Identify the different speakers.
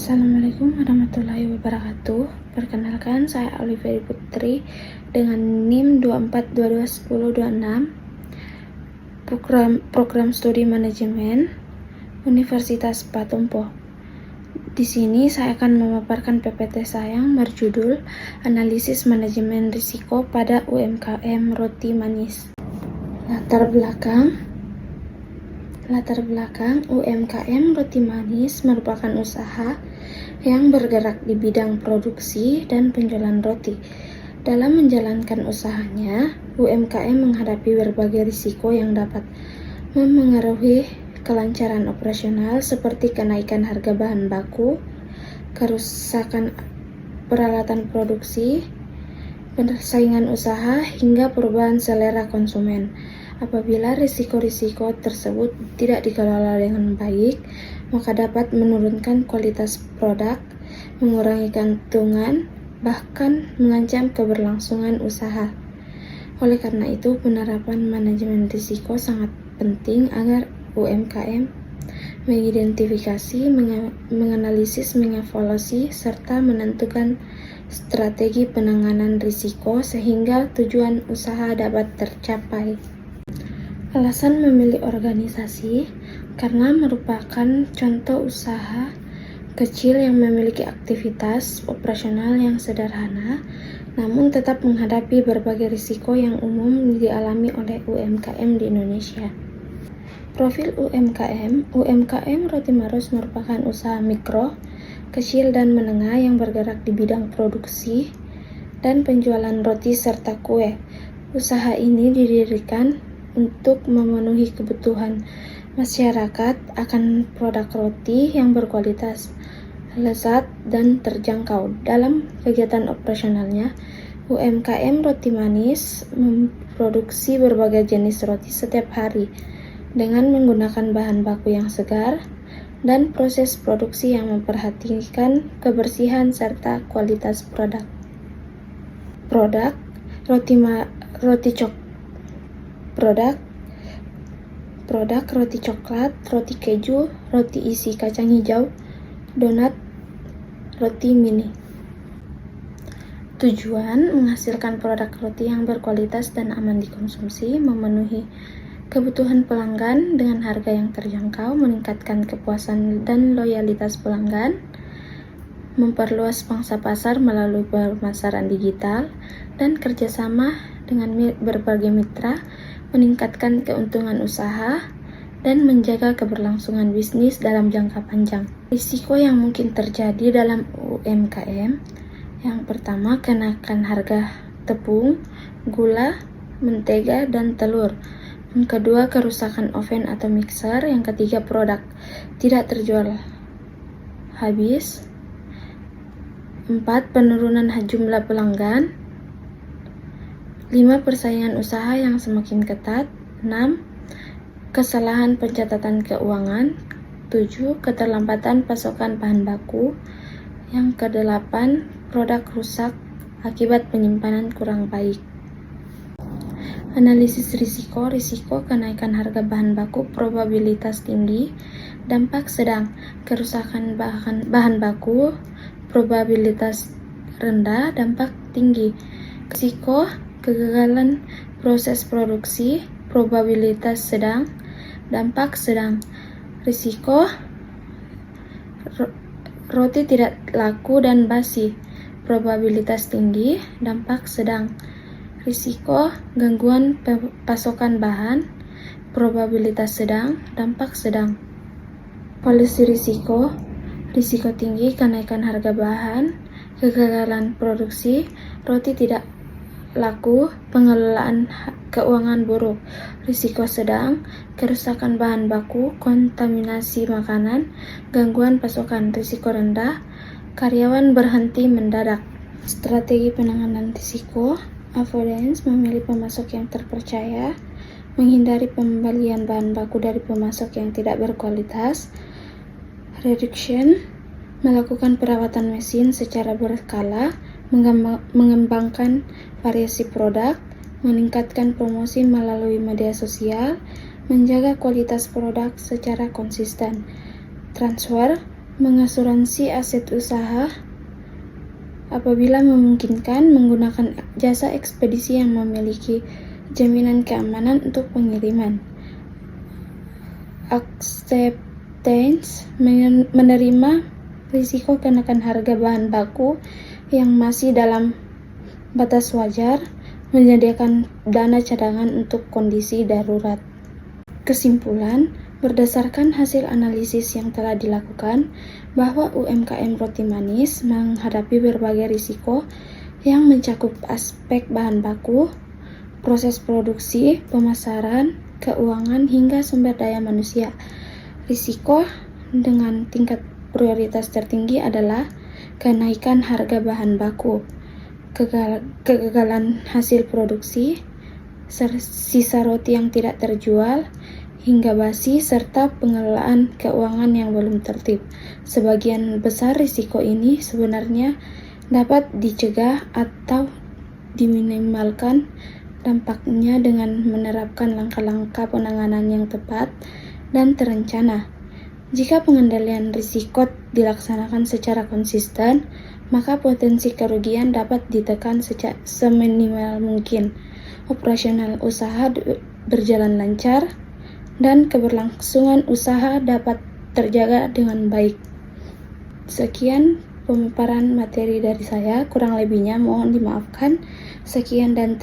Speaker 1: Assalamualaikum warahmatullahi wabarakatuh. Perkenalkan, saya Olivia Putri dengan NIM 24221026, program studi manajemen Universitas Patompo. Di sini saya akan memaparkan PPT saya yang berjudul Analisis Manajemen Risiko pada UMKM Roti Manis. Latar belakang UMKM Roti Manis merupakan usaha yang bergerak di bidang produksi dan penjualan roti. Dalam menjalankan usahanya, UMKM menghadapi berbagai risiko yang dapat memengaruhi kelancaran operasional seperti kenaikan harga bahan baku, kerusakan peralatan produksi, persaingan usaha, hingga perubahan selera konsumen. Apabila risiko-risiko tersebut tidak dikelola dengan baik, maka dapat menurunkan kualitas produk, mengurangi keuntungan, bahkan mengancam keberlangsungan usaha. Oleh karena itu, penerapan manajemen risiko sangat penting agar UMKM mengidentifikasi, menganalisis, mengevaluasi, serta menentukan strategi penanganan risiko sehingga tujuan usaha dapat tercapai. Alasan memilih organisasi karena merupakan contoh usaha kecil yang memiliki aktivitas operasional yang sederhana, namun tetap menghadapi berbagai risiko yang umum dialami oleh UMKM di Indonesia. Profil UMKM Roti Manis merupakan usaha mikro, kecil dan menengah yang bergerak di bidang produksi dan penjualan roti serta kue. Usaha ini didirikan untuk memenuhi kebutuhan masyarakat akan produk roti yang berkualitas, lezat, dan terjangkau. Dalam kegiatan operasionalnya, UMKM Roti Manis memproduksi berbagai jenis roti setiap hari dengan menggunakan bahan baku yang segar dan proses produksi yang memperhatikan kebersihan serta kualitas produk roti coklat, roti keju, roti isi kacang hijau, donat, roti mini. Tujuan menghasilkan produk roti yang berkualitas dan aman dikonsumsi, memenuhi kebutuhan pelanggan dengan harga yang terjangkau, meningkatkan kepuasan dan loyalitas pelanggan, memperluas pangsa pasar melalui pemasaran digital, dan kerjasama dengan berbagai mitra, meningkatkan keuntungan usaha, dan menjaga keberlangsungan bisnis dalam jangka panjang. Risiko yang mungkin terjadi dalam UMKM: yang pertama, kenaikan harga tepung, gula, mentega, dan telur. Yang kedua, kerusakan oven atau mixer. Yang ketiga, produk tidak terjual habis. 4. Penurunan jumlah pelanggan. 5. Persaingan usaha yang semakin ketat. 6. Kesalahan pencatatan keuangan. 7. Keterlambatan pasokan bahan baku. Yang ke-8, produk rusak akibat penyimpanan kurang baik. Analisis risiko kenaikan harga bahan baku, probabilitas tinggi, dampak sedang. Kerusakan bahan baku, probabilitas rendah, dampak tinggi. Risiko kegagalan proses produksi, probabilitas sedang, dampak sedang. Risiko roti tidak laku dan basi, probabilitas tinggi, dampak sedang. Risiko gangguan pasokan bahan, probabilitas sedang, dampak sedang. Polisi risiko tinggi, kenaikan harga bahan, kegagalan produksi, roti tidak laku, pengelolaan keuangan buruk. Risiko sedang, kerusakan bahan baku, kontaminasi makanan, gangguan pasokan. Risiko rendah, karyawan berhenti mendadak. Strategi penanganan risiko: avoidance, memilih pemasok yang terpercaya, menghindari pembelian bahan baku dari pemasok yang tidak berkualitas. Reduction, melakukan perawatan mesin secara berkala, mengembangkan variasi produk, meningkatkan promosi melalui media sosial, menjaga kualitas produk secara konsisten. Transfer, Mengasuransi aset usaha apabila memungkinkan menggunakan jasa ekspedisi yang memiliki jaminan keamanan untuk pengiriman. Acceptance menerima risiko kenaikan harga bahan baku yang masih dalam batas wajar, menyediakan dana cadangan untuk kondisi darurat. Kesimpulan, berdasarkan hasil analisis yang telah dilakukan, bahwa UMKM roti manis menghadapi berbagai risiko yang mencakup aspek bahan baku, proses produksi, pemasaran, keuangan, hingga sumber daya manusia. Risiko dengan tingkat prioritas tertinggi adalah kenaikan harga bahan baku, kegagalan hasil produksi, sisa roti yang tidak terjual, hingga basi, serta pengelolaan keuangan yang belum tertib. Sebagian besar risiko ini sebenarnya dapat dicegah atau diminimalkan dampaknya dengan menerapkan langkah-langkah penanganan yang tepat dan terencana. Jika pengendalian risiko dilaksanakan secara konsisten, maka potensi kerugian dapat ditekan seminimal mungkin. Operasional usaha berjalan lancar, dan keberlangsungan usaha dapat terjaga dengan baik. Sekian pemaparan materi dari saya, kurang lebihnya mohon dimaafkan. Sekian dan